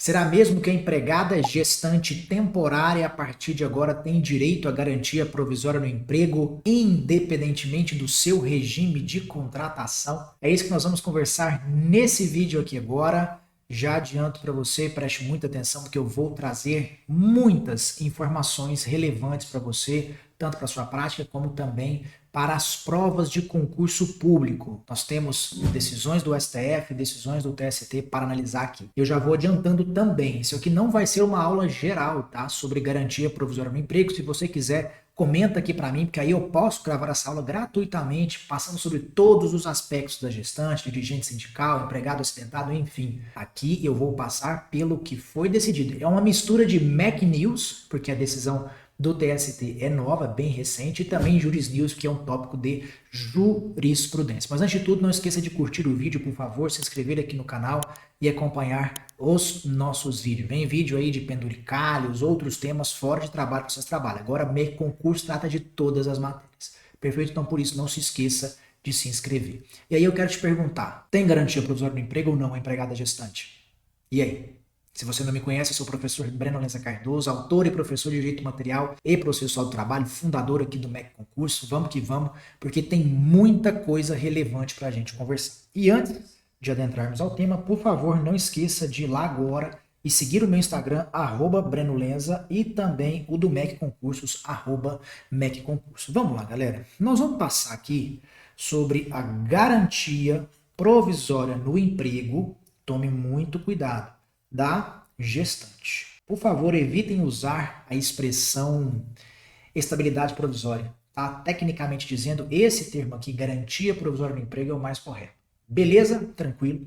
Será mesmo que a empregada gestante temporária a partir de agora tem direito à garantia provisória no emprego, independentemente do seu regime de contratação? É isso que nós vamos conversar nesse vídeo aqui agora. Já adianto para você, preste muita atenção, porque eu vou trazer muitas informações relevantes para você, tanto para a sua prática como também para as provas de concurso público. Nós temos decisões do STF, decisões do TST para analisar aqui. Eu já vou adiantando também, isso aqui não vai ser uma aula geral, tá? Sobre garantia provisória no emprego. Se você quiser, comenta aqui para mim, porque aí eu posso gravar essa aula gratuitamente, passando sobre todos os aspectos da gestante, dirigente sindical, empregado acidentado, enfim. Aqui eu vou passar pelo que foi decidido. É uma mistura de Mac News, porque a decisão do TST é nova, bem recente, e também Juris News, que é um tópico de jurisprudência. Mas antes de tudo, não esqueça de curtir o vídeo, por favor, se inscrever aqui no canal e acompanhar os nossos vídeos. Vem vídeo aí de penduricalhos, outros temas fora de trabalho que vocês trabalham. Agora, MEC Concurso trata de todas as matérias. Perfeito? Então, por isso, não se esqueça de se inscrever. E aí eu quero te perguntar, tem garantia provisória no emprego ou não a empregada gestante? E aí? Se você não me conhece, eu sou o professor Breno Lenza Cardoso, autor e professor de Direito Material e Processual do Trabalho, fundador aqui do MEC Concurso. Vamos que vamos, porque tem muita coisa relevante para a gente conversar. E antes de adentrarmos ao tema, por favor, não esqueça de ir lá agora e seguir o meu Instagram, @BrenoLenza, e também o do MEC Concursos, @MEC Concurso. Vamos lá, galera. Nós vamos passar aqui sobre a garantia provisória no emprego. Tome muito cuidado, da gestante. Por favor, evitem usar a expressão estabilidade provisória. Tá? Tecnicamente dizendo, esse termo aqui, garantia provisória no emprego, é o mais correto. Beleza? Tranquilo.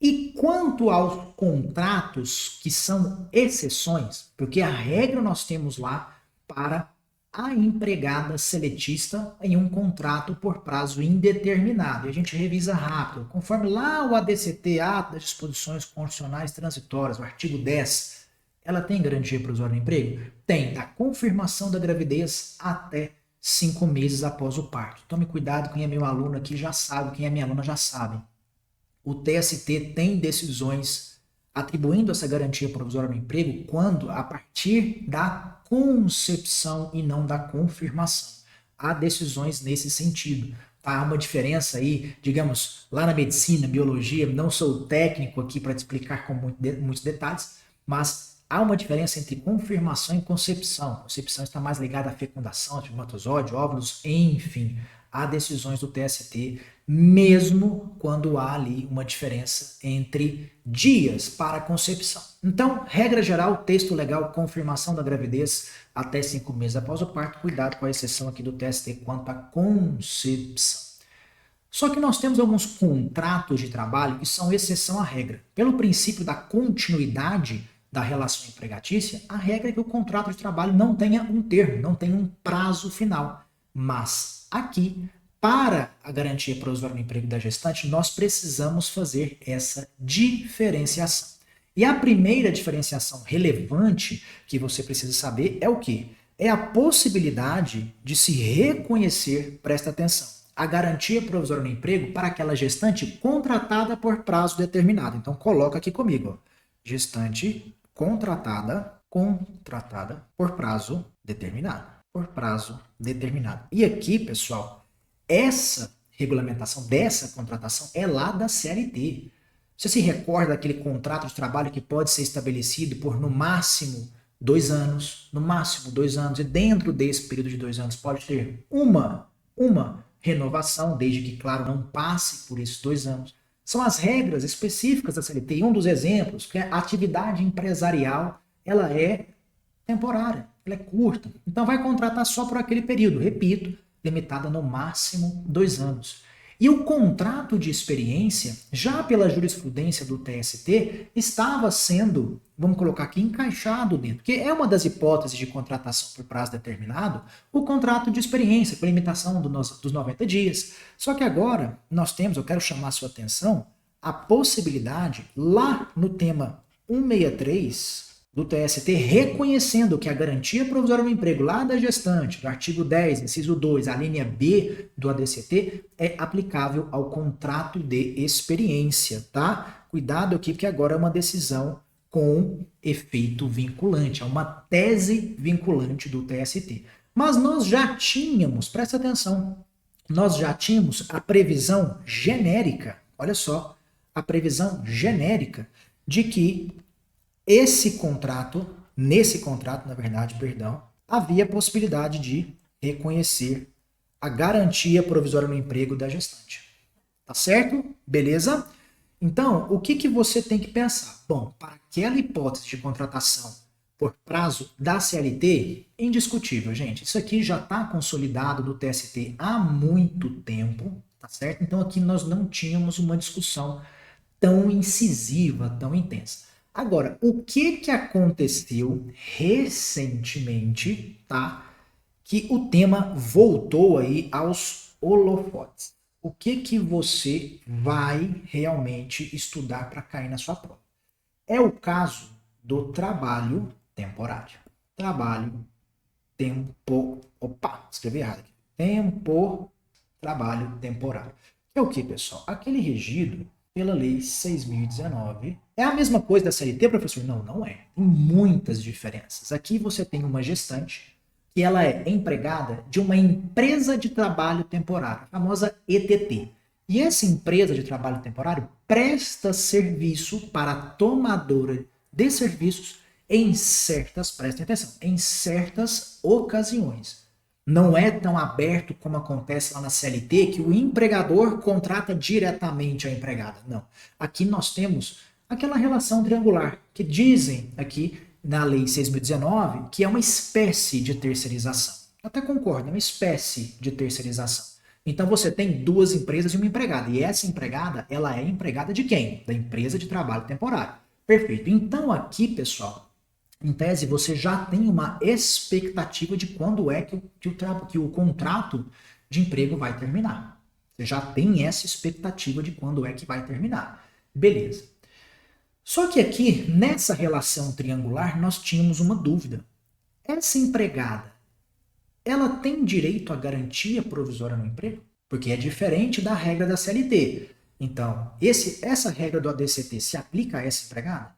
E quanto aos contratos que são exceções, porque a regra nós temos lá para a empregada seletista em um contrato por prazo indeterminado. E a gente revisa rápido, conforme lá o ADCT, Ato das Disposições Constitucionais Transitórias, o artigo 10, ela tem garantia provisória no emprego? Tem, da confirmação da gravidez até 5 meses após o parto. Tome cuidado, quem é meu aluno aqui já sabe, quem é minha aluna já sabe. O TST tem decisões atribuindo essa garantia provisória no emprego quando, a partir da concepção e não da confirmação. Há decisões nesse sentido. Tá? Há uma diferença aí, digamos, lá na medicina, biologia, não sou técnico aqui para te explicar com muitos detalhes, mas há uma diferença entre confirmação e concepção. Concepção está mais ligada à fecundação, espermatozoide, óvulos, enfim. Há decisões do TST, mesmo quando há ali uma diferença entre dias para a concepção. Então, regra geral, texto legal, confirmação da gravidez até 5 meses após o parto, cuidado com a exceção aqui do TST quanto à concepção. Só que nós temos alguns contratos de trabalho que são exceção à regra. Pelo princípio da continuidade da relação empregatícia, a regra é que o contrato de trabalho não tenha um termo, não tenha um prazo final. Mas aqui, para a garantia provisória no emprego da gestante, nós precisamos fazer essa diferenciação. E a primeira diferenciação relevante que você precisa saber é o quê? É a possibilidade de se reconhecer, presta atenção, a garantia provisória no emprego para aquela gestante contratada por prazo determinado. Então coloca aqui comigo, ó. Gestante contratada por prazo determinado. Por prazo determinado. E aqui, pessoal, essa regulamentação dessa contratação é lá da CLT. Você se recorda daquele contrato de trabalho que pode ser estabelecido por no máximo 2 anos, e dentro desse período de 2 anos pode ter uma renovação, desde que, claro, não passe por esses 2 anos. São as regras específicas da CLT. E um dos exemplos, que é a atividade empresarial, ela é temporária, ela é curta. Então vai contratar só por aquele período, repito, limitada no máximo 2 anos. E o contrato de experiência, já pela jurisprudência do TST, estava sendo, vamos colocar aqui, encaixado dentro, porque é uma das hipóteses de contratação por prazo determinado, o contrato de experiência, com limitação dos 90 dias. Só que agora nós temos, eu quero chamar a sua atenção, a possibilidade, lá no tema 163, do TST, reconhecendo que a garantia provisória no emprego lá da gestante, do artigo 10, inciso 2, a linha B do ADCT, é aplicável ao contrato de experiência, tá? Cuidado aqui, porque agora é uma decisão com efeito vinculante, é uma tese vinculante do TST. Mas nós já tínhamos, presta atenção, nós já tínhamos a previsão genérica, olha só, a previsão genérica de que nesse contrato, na verdade, perdão, havia possibilidade de reconhecer a garantia provisória no emprego da gestante. Tá certo? Beleza? Então, o que você tem que pensar? Bom, para aquela hipótese de contratação por prazo da CLT, indiscutível, gente. Isso aqui já está consolidado no TST há muito tempo, tá certo? Então aqui nós não tínhamos uma discussão tão incisiva, tão intensa. Agora, o que aconteceu recentemente, tá? Que o tema voltou aí aos holofotes. O que você vai realmente estudar para cair na sua prova? É o caso do trabalho temporário. Escrevi errado aqui. Trabalho temporário. É o que, pessoal? Aquele regido pela Lei 6.019. É a mesma coisa da CLT, professor? Não, não é. Tem muitas diferenças. Aqui você tem uma gestante que ela é empregada de uma empresa de trabalho temporário, a famosa ETT. E essa empresa de trabalho temporário presta serviço para a tomadora de serviços prestem atenção, em certas ocasiões. Não é tão aberto como acontece lá na CLT, que o empregador contrata diretamente a empregada. Não. Aqui nós temos aquela relação triangular, que dizem aqui na Lei 6.019 que é uma espécie de terceirização. Eu até concordo, é uma espécie de terceirização. Então você tem duas empresas e uma empregada. E essa empregada, ela é empregada de quem? Da empresa de trabalho temporário. Perfeito. Então aqui, pessoal, em tese, você já tem uma expectativa de quando é que o contrato de emprego vai terminar. Você já tem essa expectativa de quando é que vai terminar. Beleza. Só que aqui, nessa relação triangular, nós tínhamos uma dúvida. Essa empregada, ela tem direito à garantia provisória no emprego? Porque é diferente da regra da CLT. Então, essa regra do ADCT se aplica a essa empregada?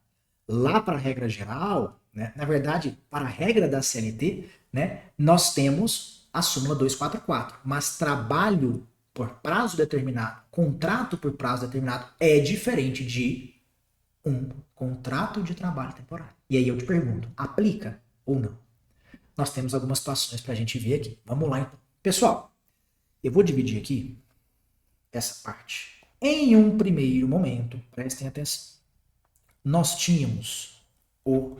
Lá para a regra geral, né, na verdade, para a regra da CLT, né, nós temos a súmula 244, mas trabalho por prazo determinado, contrato por prazo determinado é diferente de um contrato de trabalho temporário. E aí eu te pergunto, aplica ou não? Nós temos algumas situações para a gente ver aqui. Vamos lá então. Pessoal, eu vou dividir aqui essa parte. Em um primeiro momento, prestem atenção, nós tínhamos o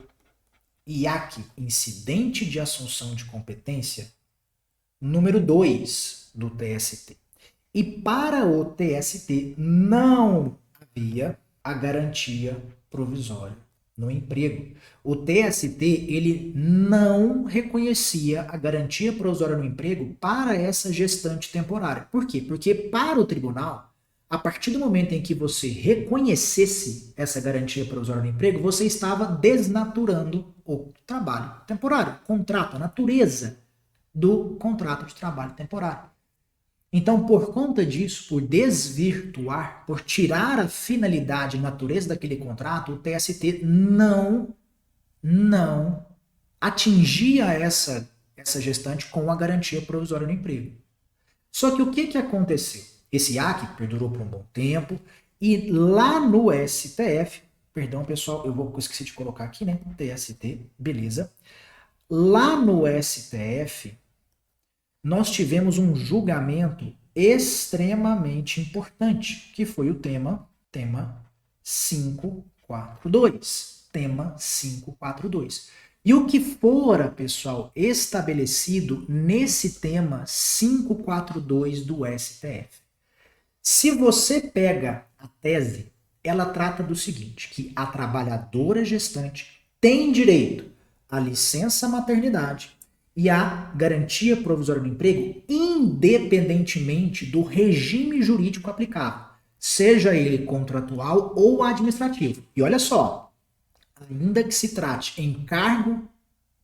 IAC, Incidente de Assunção de Competência, número 2 do TST. E para o TST não havia a garantia provisória no emprego. O TST ele não reconhecia a garantia provisória no emprego para essa gestante temporária. Por quê? Porque para o tribunal, a partir do momento em que você reconhecesse essa garantia provisória no emprego, você estava desnaturando o trabalho temporário, o contrato, a natureza do contrato de trabalho temporário. Então, por conta disso, por desvirtuar, por tirar a finalidade e natureza daquele contrato, o TST não atingia essa gestante com a garantia provisória no emprego. Só que o que aconteceu? Esse IAC perdurou por um bom tempo e lá no STF, perdão pessoal, eu esqueci de colocar aqui, né? TST, beleza. Lá no STF, nós tivemos um julgamento extremamente importante, que foi o tema 542. Tema 542. E o que fora, pessoal, estabelecido nesse tema 542 do STF? Se você pega a tese, ela trata do seguinte, que a trabalhadora gestante tem direito à licença maternidade e à garantia provisória do emprego, independentemente do regime jurídico aplicável, seja ele contratual ou administrativo. E olha só, ainda que se trate em cargo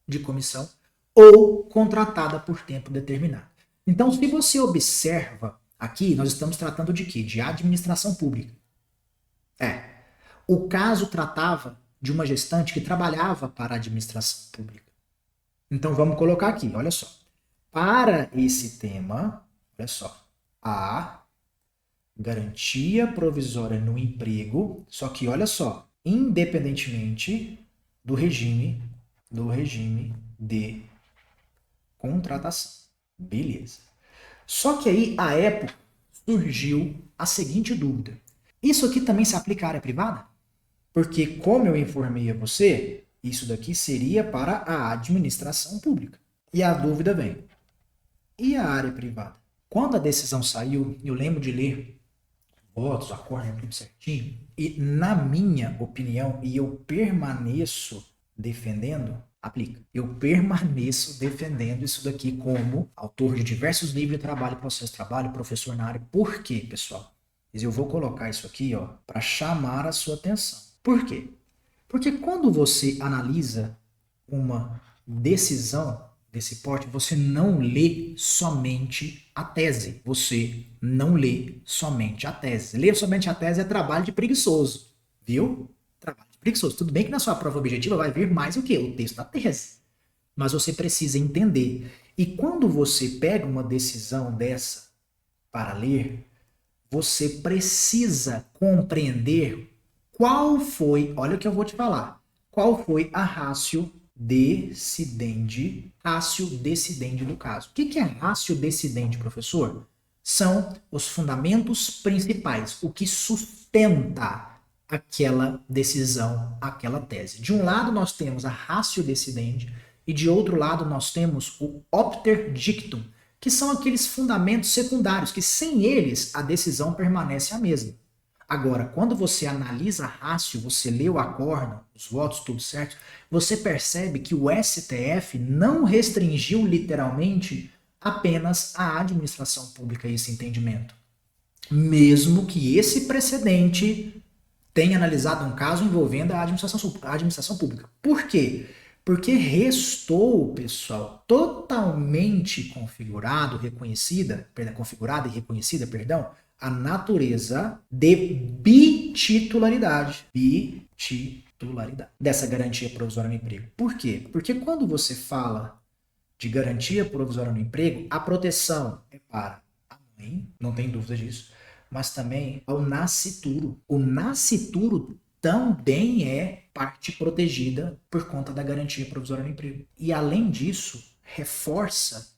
de comissão ou contratada por tempo determinado. Então, se você observa, aqui nós estamos tratando de quê? De administração pública. O caso tratava de uma gestante que trabalhava para a administração pública. Então vamos colocar aqui, olha só. Para esse tema, olha só, a garantia provisória no emprego, só que olha só, independentemente do regime de contratação. Beleza. Só que aí, à época, surgiu a seguinte dúvida. Isso aqui também se aplica à área privada? Porque, como eu informei a você, isso daqui seria para a administração pública. E a dúvida vem. E a área privada? Quando a decisão saiu, eu lembro de ler votos, acordos, tudo certinho. E, na minha opinião, e eu permaneço defendendo, aplica. Eu permaneço defendendo isso daqui como autor de diversos livros de trabalho, processo de trabalho, professor na área. Por quê, pessoal? Eu vou colocar isso aqui, ó, para chamar a sua atenção. Por quê? Porque quando você analisa uma decisão desse porte, você não lê somente a tese. Você não lê somente a tese. Ler somente a tese é trabalho de preguiçoso, viu? Trabalho de preguiçoso. Tudo bem que na sua prova objetiva vai vir mais o quê? O texto da tese. Mas você precisa entender. E quando você pega uma decisão dessa para ler, você precisa compreender qual foi, olha o que eu vou te falar, qual foi a ratio decidendi do caso. O que é ratio decidendi, professor? São os fundamentos principais, o que sustenta aquela decisão, aquela tese. De um lado nós temos a ratio decidendi e de outro lado nós temos o opter dictum, que são aqueles fundamentos secundários, que sem eles a decisão permanece a mesma. Agora, quando você analisa a ratio, você lê o acórdão, os votos, tudo certo, você percebe que o STF não restringiu literalmente apenas a administração pública esse entendimento. Mesmo que esse precedente tenha analisado um caso envolvendo a administração pública. Por quê? Porque restou, pessoal, totalmente configurada e reconhecida, a natureza de bititularidade dessa garantia provisória no emprego. Por quê? Porque quando você fala de garantia provisória no emprego, a proteção é para a mãe, não tem dúvida disso, mas também ao nascituro. O nascituro também é parte protegida por conta da garantia provisória no emprego. E além disso, reforça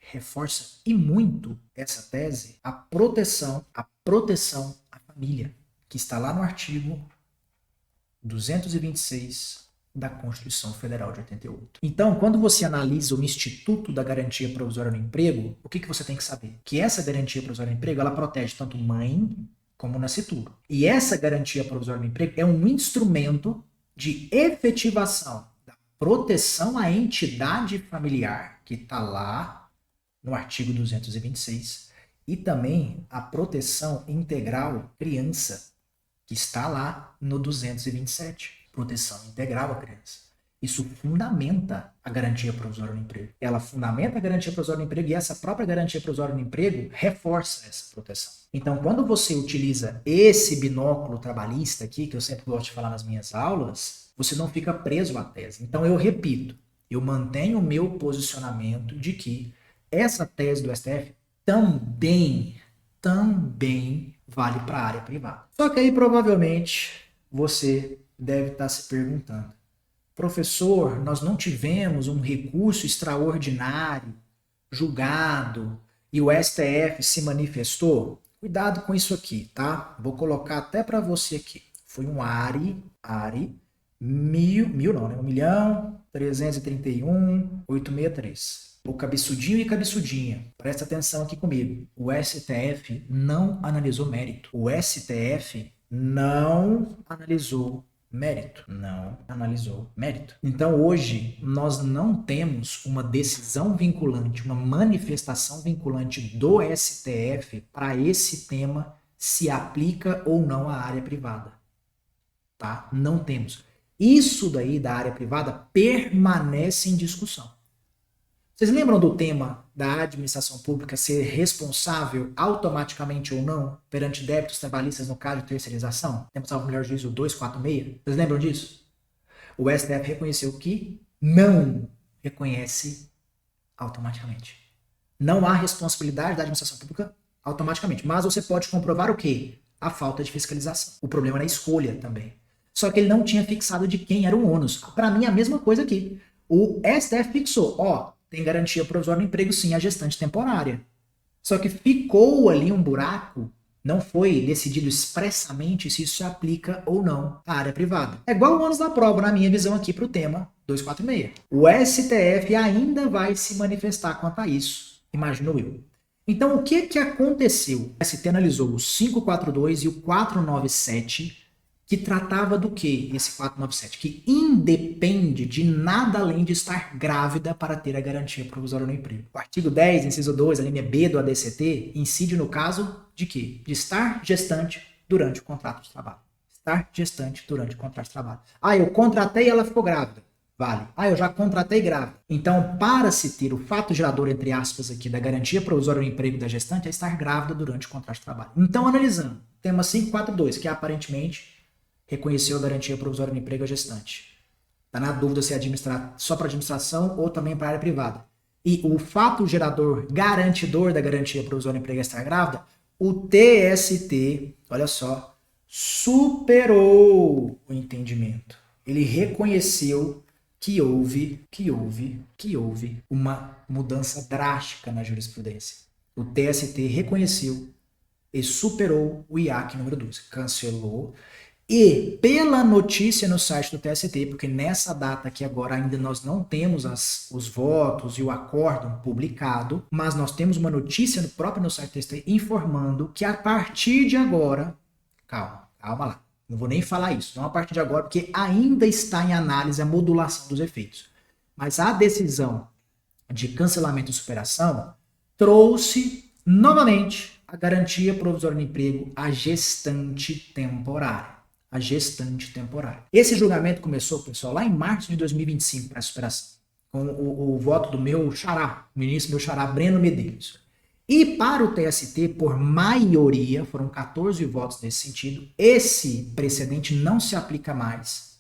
e muito essa tese a proteção à família, que está lá no artigo 226 da Constituição Federal de 88. Então, quando você analisa o Instituto da Garantia Provisória no Emprego, o que você tem que saber? Que essa garantia provisória no emprego, ela protege tanto mãe como nascituro. E essa garantia provisória no emprego é um instrumento de efetivação da proteção à entidade familiar, que está lá no artigo 226, e também a proteção integral à criança, que está lá no 227. Proteção integral à criança. Isso fundamenta a garantia provisória no emprego. Ela fundamenta a garantia provisória no emprego e essa própria garantia provisória no emprego reforça essa proteção. Então, quando você utiliza esse binóculo trabalhista aqui, que eu sempre gosto de falar nas minhas aulas, você não fica preso à tese. Então, eu repito, eu mantenho o meu posicionamento de que essa tese do STF também vale para a área privada. Só que aí, provavelmente, você deve estar se perguntando: professor, nós não tivemos um recurso extraordinário julgado e o STF se manifestou? Cuidado com isso aqui, tá? Vou colocar até para você aqui. Foi um ARI 1.331.863. O cabeçudinho e cabeçudinha. Presta atenção aqui comigo. O STF não analisou mérito. O STF não analisou mérito. Não analisou mérito. Então, hoje, nós não temos uma decisão vinculante, uma manifestação vinculante do STF para esse tema se aplica ou não à área privada. Tá? Não temos. Isso daí da área privada permanece em discussão. Vocês lembram do tema da administração pública ser responsável automaticamente ou não perante débitos trabalhistas no caso de terceirização? Temos o melhor juízo 246. Vocês lembram disso? O STF reconheceu que não reconhece automaticamente. Não há responsabilidade da administração pública automaticamente. Mas você pode comprovar o quê? A falta de fiscalização. O problema é na escolha também. Só que ele não tinha fixado de quem era o ônus. Para mim, a mesma coisa aqui. O STF fixou, tem garantia provisória no emprego, sim, a gestante temporária. Só que ficou ali um buraco, não foi decidido expressamente se isso se aplica ou não à área privada. É igual o ônus da prova, na minha visão aqui, para o tema 246. O STF ainda vai se manifestar quanto a isso, imagino eu. Então, o que aconteceu? O ST analisou o 542 e o 497, que tratava do que esse 497? Que independe de nada além de estar grávida para ter a garantia provisória no emprego. O artigo 10, inciso 2, a linha B do ADCT, incide no caso de quê? De estar gestante durante o contrato de trabalho. Estar gestante durante o contrato de trabalho. Eu contratei e ela ficou grávida. Vale. Eu já contratei grávida. Então, para se ter o fato gerador, entre aspas, aqui, da garantia provisória no emprego da gestante, é estar grávida durante o contrato de trabalho. Então, analisando, tema 542, que aparentemente reconheceu a garantia provisória no emprego à gestante. Está na dúvida se é só para administração ou também para a área privada. E o fato gerador garantidor da garantia provisória no emprego é estar grávida, o TST, olha só, superou o entendimento. Ele reconheceu que houve uma mudança drástica na jurisprudência. O TST reconheceu e superou o IAC número 2, cancelou. E pela notícia no site do TST, porque nessa data aqui agora ainda nós não temos os votos e o acórdão publicado, mas nós temos uma notícia própria no site do TST informando que a partir de agora, calma lá, não vou nem falar isso, não a partir de agora, porque ainda está em análise a modulação dos efeitos. Mas a decisão de cancelamento e superação trouxe novamente a garantia provisória de emprego à gestante temporária. A gestante temporária. Esse julgamento começou, pessoal, lá em março de 2025 para a superação, com o voto do meu ministro Breno Medeiros. E para o TST, por maioria, foram 14 votos nesse sentido, esse precedente não se aplica mais,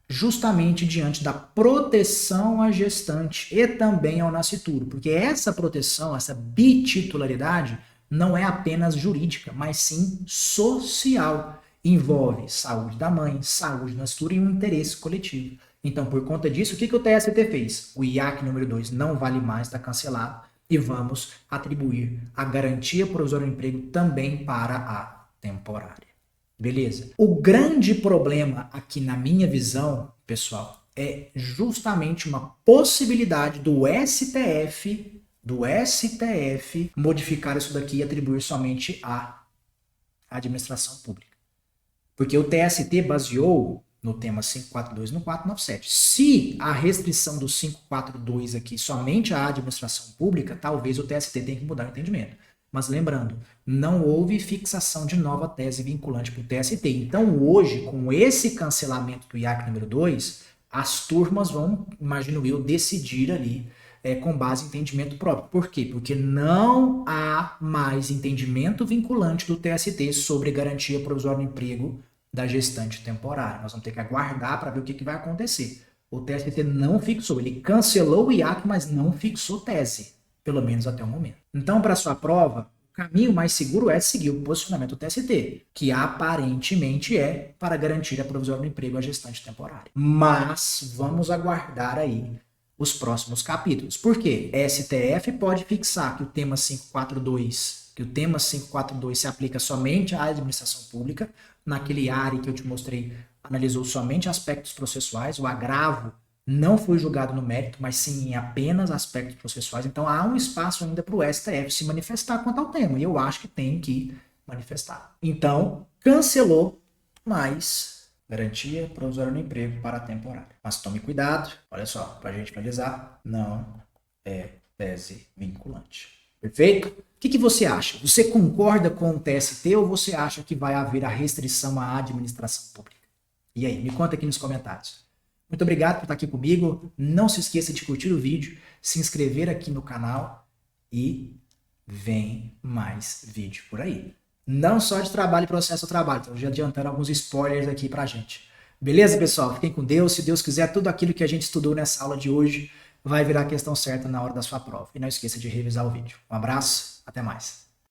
justamente diante da proteção à gestante e também ao nascituro, porque essa proteção, essa bititularidade, não é apenas jurídica, mas sim social. Envolve saúde da mãe, saúde do nascituro e um interesse coletivo. Então, por conta disso, o que o TST fez? O IAC número 2 não vale mais, está cancelado, e vamos atribuir a garantia provisória do emprego também para a temporária. Beleza? O grande problema aqui, na minha visão, pessoal, é justamente uma possibilidade do STF modificar isso daqui e atribuir somente à administração pública. Porque o TST baseou no tema 542 no 497. Se a restrição do 542 aqui somente à administração pública, talvez o TST tenha que mudar o entendimento. Mas lembrando, não houve fixação de nova tese vinculante para o TST. Então hoje, com esse cancelamento do IAC número 2, as turmas vão, imagino eu, decidir ali com base em entendimento próprio. Por quê? Porque não há mais entendimento vinculante do TST sobre garantia provisória do emprego da gestante temporária. Nós vamos ter que aguardar para ver o que vai acontecer. O TST não fixou, ele cancelou o IAC, mas não fixou tese, pelo menos até o momento. Então, para sua prova, o caminho mais seguro é seguir o posicionamento do TST, que aparentemente é para garantir a provisória do emprego à gestante temporária. Mas vamos aguardar aí os próximos capítulos. Por quê? STF pode fixar que o tema 542 se aplica somente à administração pública. Naquele área que eu te mostrei, analisou somente aspectos processuais. O agravo não foi julgado no mérito, mas sim em apenas aspectos processuais. Então há um espaço ainda para o STF se manifestar quanto ao tema. E eu acho que tem que manifestar. Então, cancelou, mas garantia provisória no emprego para a temporária. Mas tome cuidado, olha só, para a gente finalizar, não é tese vinculante. Perfeito? O que você acha? Você concorda com o TST ou você acha que vai haver a restrição à administração pública? E aí, me conta aqui nos comentários. Muito obrigado por estar aqui comigo. Não se esqueça de curtir o vídeo, se inscrever aqui no canal e vem mais vídeo por aí. Não só de trabalho e processo ao trabalho, então já adiantando alguns spoilers aqui pra gente. Beleza, pessoal? Fiquem com Deus. Se Deus quiser, tudo aquilo que a gente estudou nessa aula de hoje vai virar a questão certa na hora da sua prova. E não esqueça de revisar o vídeo. Um abraço, até mais.